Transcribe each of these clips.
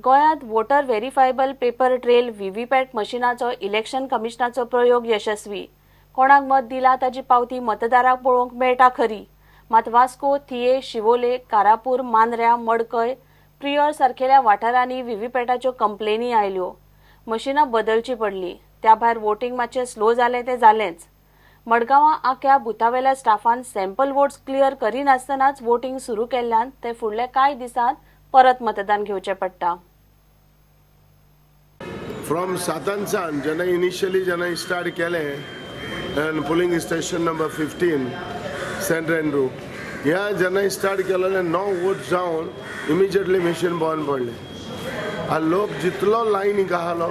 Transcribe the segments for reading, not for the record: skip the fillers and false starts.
गोंयांत voter verifiable paper trail VVPAT मशिनाचो election कमिशनाचो प्रयोग यशस्वी. कोणाक मत दिला ताची पावती मतदाराक पळोवंक मेळटा खरी, मात वास्को, थिये, शिवोले, कारापूर, मांद्र्या, मडकय, प्रियोर सारकेल्या वाठारांनी व्हीव्हीपॅटाच्यो कंप्लेनी आयल्यो. मशिनां बदलची पडली. त्या भायर वोटिंग मातशें स्लो जालें तें जालेंच. मडगांवां आख्या बुथावेल्या स्टाफान सॅम्पल वोट्स क्लियर करिनासतनाच वोटिंग सुरू केल्ल्यान ते फुडल्या कांय दिसांत परत मतदान घेवचें पडटा. फ्रॉम सातानसान जेन्ना स्टार्ट केलें polling station number 15 Saint Andrew ह्या जेन्ना स्टार्ट केलें 9 वोट जावन इमिजिएटली मशीन बंद पडलें आनी लोक जितलो लायनीक आहालो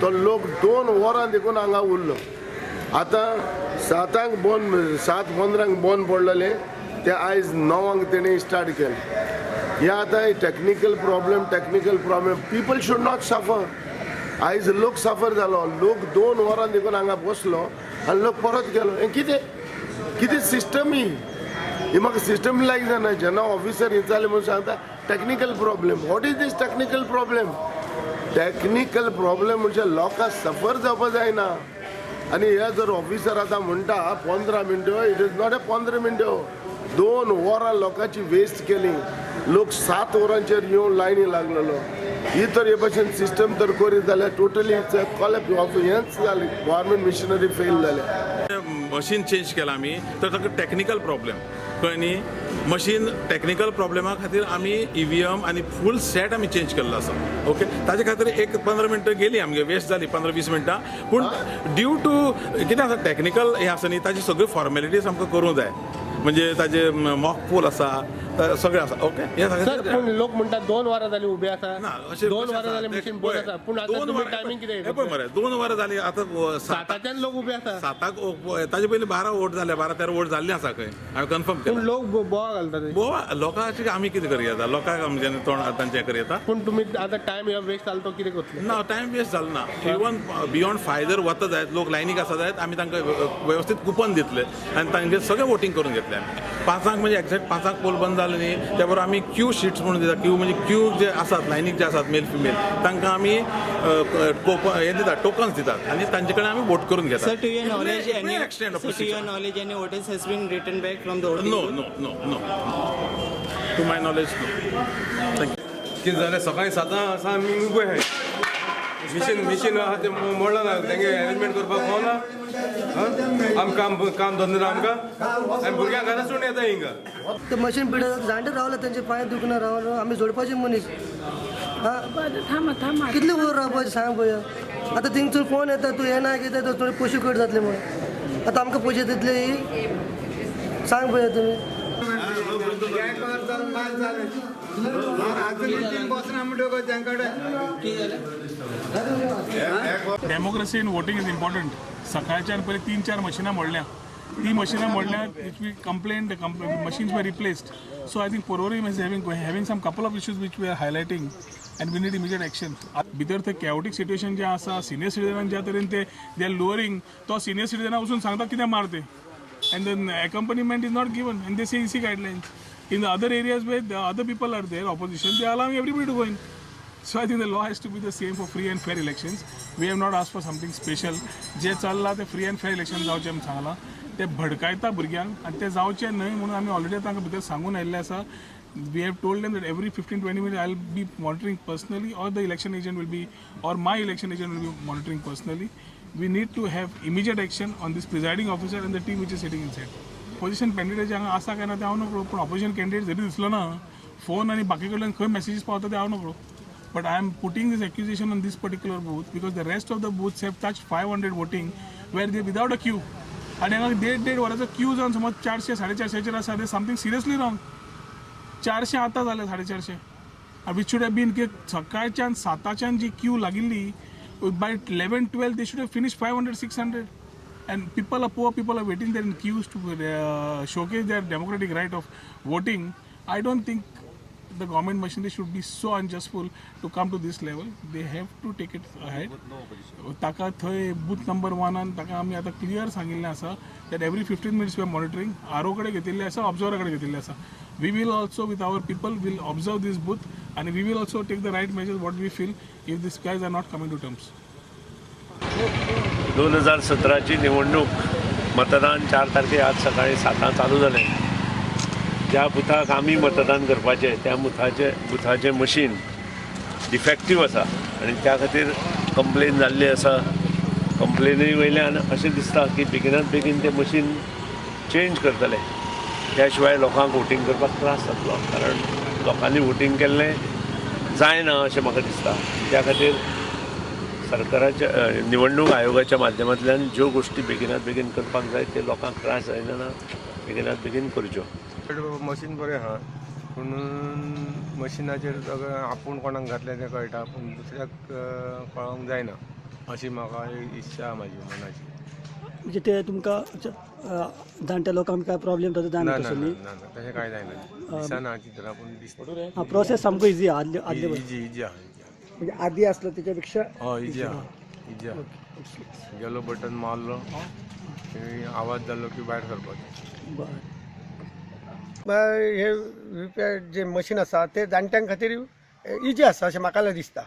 तो लोक 2 वरां देखून हांगा उरलो. आतां 7:15 बंद पडलेले ते आयज 9 तेणी स्टार्ट केलें. हे आतां technical problem people should not suffer. आयज लोक सफर जालो, लोक 2 वरां देखून हांगा बसलो आनी लोक परत गेलो. हें कितें सिस्टम ही म्हाका सिस्टम लायक जायना. जेन्ना ऑफिसर येताले म्हणून सांगता technical problem. What is this technical problem? Technical problem म्हणजे लोकांक सफर जावपा जायना. आनी हे जर ऑफिसर आतां म्हणटा 15 मिनटं, इट इज नॉट 15 मिनटं. 2 वरां लोकांची वेस्ट केली. लोक 7 वरांचेर येवन लायनी लागलेलो. ही तर हे भशेन सिस्टम तर करीत जाल्यार टोटली कॉलेप हेंच जालें. गव्हर्मेंट मिशनरी फेल जाले. मशीन चेंज केला आमी तर ताका टेक्निकल प्रॉब्लेम कळ्ळें न्ही. मशीन टेक्निकल प्रॉब्लेमा खातीर आमी EVM आनी फूल सेट आमी चेंज केल्लो आसा. ओके, ताजे खातीर एक 15 मिनटां गेली आमगे वेस्ट जाली 15-20 मिनटां. पूण ड्यू टू कितें आसा टेक्निकल हें आसा न्ही ताजी सगळ्यो फॉर्मेलिटीज आमकां करूंक जाय. म्हणजे ताजे मॉक पोल आसा सगळें आसा. ओके, हे सगळें लोक म्हणटात 2 वरां जालीं उबे आसा. ना अशें 2 वरां जालीं मशीन बंद आसा. पूण आतां तुमी टायमींग कितें पळय मरे 2 वरां जालीं आतां 7च्यान लोक उबे आसा. 7क ताजे पयलीं 12 वोट जाले, 12-13 वोट जाल्लीं आसा खंय. हांवें कन्फर्म पूण केला. लोक बोवा घालतात. बोवा लोकांची आमी कितें करूं येता? लोकांक आमचे तोंड तांचें करूं येता. पूण तुमी आतां टायम वेस्ट जालो तो कितें करतले? ना, टायम वेस्ट जालो ना. इवन बियॉन्ड 5 जर वता जायत, लोक लायनीक आसा जायत, आमी तांकां वेवस्थीत कुपन दितले आनी तांचे सगळें वोटींग करून घेतलें आमी. 5 म्हणजे एक्झॅक्ट 5 पोल बंद जाले न्ही, त्या बरोबर आमी क्यू शीट्स म्हणून दिता. क्यू म्हणजे क्यू जे आसात लायनीक जे आसात मेल फिमेल तांकां आमी हें दितात, टोकन्स दितात आनी तांचे कडेन आमी वोट करून घेतात. Sir, to your knowledge, any voters has been written back from the voting? No. To my knowledge, no. Thank you. कितें जालें सकाळीं 7 आमी उबे आहाय. मिशीन आहा तें मोडलां ना. तेंगे अरेंजमेंट करपाक पावना. आमकां काम धंदो ना आमकां. आनी भुरग्यांक घरा सोडून येता हिंगा. ते मशीन पिड्यात जाणटे रावले त्यांचे पांय दुखना रावलो. आमी जोडपाचे मनीस. कितले वर रावपाचे सांग पळया. आतां थिंगसून फोन येता तूं येना कितें तर थोडे पयशे कट जातले म्हणून. आतां आमकां पयशे दितले सांग पळया तुमी. Democracy in voting is important. सकाळच्यान पयलीं 3-4 मशिनां मोडल्या. ती मशिनां मोडल्या which we complained, the machines were replaced. So I think Porvorim is having some couple of issues which we are highlighting and we need immediate action. भितर ते chaotic situation जे आसा senior citizen ज्या तरेन ते दे आर लोअरिंग तो senior सिटीजनां वचून सांगता कितें मारते and then accompaniment is not given and they say EC guidelines. In the other areas where the other people are there, opposition, they are allowing everybody to go in. So I think the law has to be the same for free and fair elections. We have not asked for something special. जे चल्लां ते free end fair election जावचें म्हणून सांगलां. ते भडकायता भुरग्यांक आनी ते जावचें न्हय म्हणून आमी ऑलरेडी तांकां भितर सांगून आयिल्लें आसा. We have told them that every 15-20 minutes I'll be monitoring personally, or the election agent will be, or my election agent will be monitoring personally. We need to have immediate action on this presiding officer and the team which is sitting inside. Opposition candidate हांगा आसा काय ना ते हांव नकळो. पूण opposition candidate जरी दिसलो ना फोन आनी बाकी कडल्यान खंय मेसेजीस पावता ते हांव नकळो. But I am putting this accusation on this particular booth because the rest of the booths have touched 500 voting where they without a queue. आणि हांगा 1.5 वरांचो क्यू जावन समज 400-450 आसा ते समथिंग सिरियसली रॉंग. 400 आतां जाले 450. विच शूड हॅव बीन की सकाळच्यान 7च्यान जी क्यू लागिल्ली by 11-12 they should have finished 500-600 and poor people are waiting there in queues to showcase their democratic right of voting. I don't think the government machinery should be so unjustful to come to this level. They have to take it ahead. ताका थंय booth number 1 आणि ताका आमी आतां clear सांगिल्लें आसा that every 15 minutes we are monitoring. RO कडे घेतिल्लें आसा, ऑब्जर्वर कडे घेतिल्लें आसा. We will also with our people will observe this booth and we will also take the right measures what we feel if these guys are not coming to terms. 2017ची निवडणूक मतदान 4 तारखेक आज सकाळी 7 चालू जालें. ज्या बुथाक आमी मतदान करपाचें त्या बुथाचें मशीन डिफेक्टीव आसा आनी त्या खातीर कंप्लेन जाल्ली आसा. कंप्लेनी वयल्यान अशें दिसता की बेगिनात बेगीन तें मशीन चेंज करतले, त्या शिवाय लोकांक वोटींग करपाक त्रास जातलो. कारण लोकांनी वोटींग केल्लें जायना अशें म्हाका दिसता. त्या खातीर सरकाराच्या निवडणूक आयोगाच्या माध्यमांतल्यान ज्यो गोश्टी बेगिनात बेगीन करपाक जाय ते लोकांक त्रास जायना बेगिनात बेगीन करच्यो. मशीन बरें आहा पूण मशिनाचेर सगळें आपूण कोणाक घातलें तें कळटा पूण दुसऱ्याक कळोंक जायना अशी म्हाका इच्छा म्हाजी मनाची. म्हणजे ते तुमकां जाणट्या लोकांक काय प्रॉब्लेम जाता जायना तसो तशें कांय जायना दिसना चित्रां पूण दिसता. प्रोसेस सामको इजी आहा इजी आहा म्हणजे आदी आसलो तेच्या हय इजी आहा. गेलो बटन मारलो आवाज जालो की भायर सरपाचें. हे व्हीपीपॅट जे मशीन आसा ते जाणट्यां खातीर इजी आसा अशें म्हाका दिसता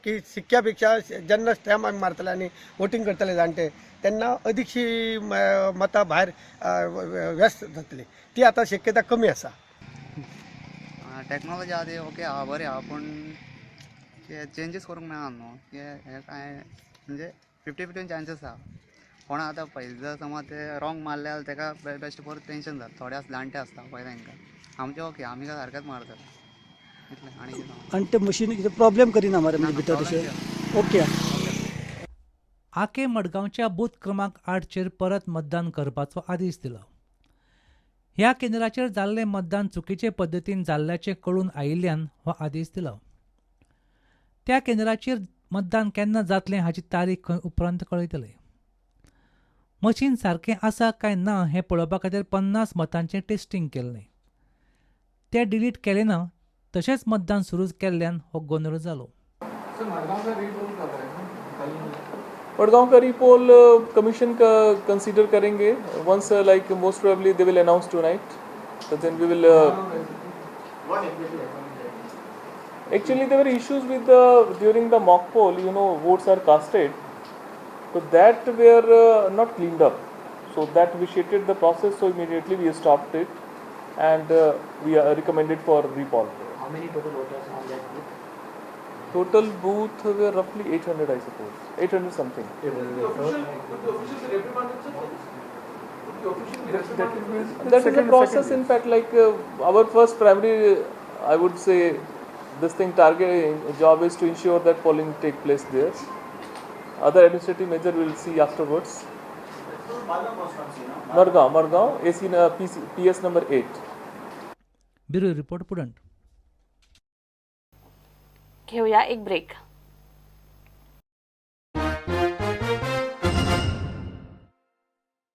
की सिक्क्या पेक्षा जेन्ना स्टॅम्प आमी मारतले आनी वोटींग करतले जाणटे तेन्ना अदीकशी मतां भायर व्यस्त जातली. ती आतां शक्यता कमी आसा. टॅक्नोलॉजी आहा ती ओके आहा बरें आहा पूण चेंजीस करूंक मेळना न्हू. हे कांय म्हणजे 50-50 चान्सीस आहा. कोणा आतां पळय जर समज ते रॉंग मारले जाल्यार तेका बेश्टें परत टेन्शन जाता. थोडे जाणटे आसता पळय तांकां आमचे ओके आमी काय सारकेंच मारतले इतलें आनी आनी ते मशीन कितें प्रॉब्लेम करिना मरे म्हणजे भितर तशें ओके. आके मडगांवच्या बूथ क्रमांक 8चेर परत मतदान करपाचो आदेश दिलो. ह्या केंद्राचेर जाल्लें मतदान चुकीचे पद्दतीन जाल्ल्याचें कळून आयिल्ल्यान हो आदेश दिलो. त्या केंद्राचेर मतदान केन्ना जातलें हाची तारीख खंय उपरांत कळयतले. मशीन सारकें आसा काय ना हें पळोवपा खातीर 50 मतांचें टेस्टिंग केल्लें. तें डिलीट केलें ना तशेंच मतदान सुरू केल्ल्यान हो गोंधळ जालो. मडगांव का रीपोल कमीशन का कंसीडर करेंगे once like most probably they will announce tonight but then we will actually there were issues with during the mock poll, you know, votes are casted, so that were not cleaned up, so that vitiated the process, so immediately we stopped it and we recommended for repoll. How many total voters on that booth? Total booth were roughly 800, I suppose, 800 something. That is the process. In fact, like our first primary, I would say, this thing target job is to ensure that polling take place there. Other administrative measure we will see afterwards. Margaon, AC PS number 8. Bureau report पुडंट. घेऊया एक break.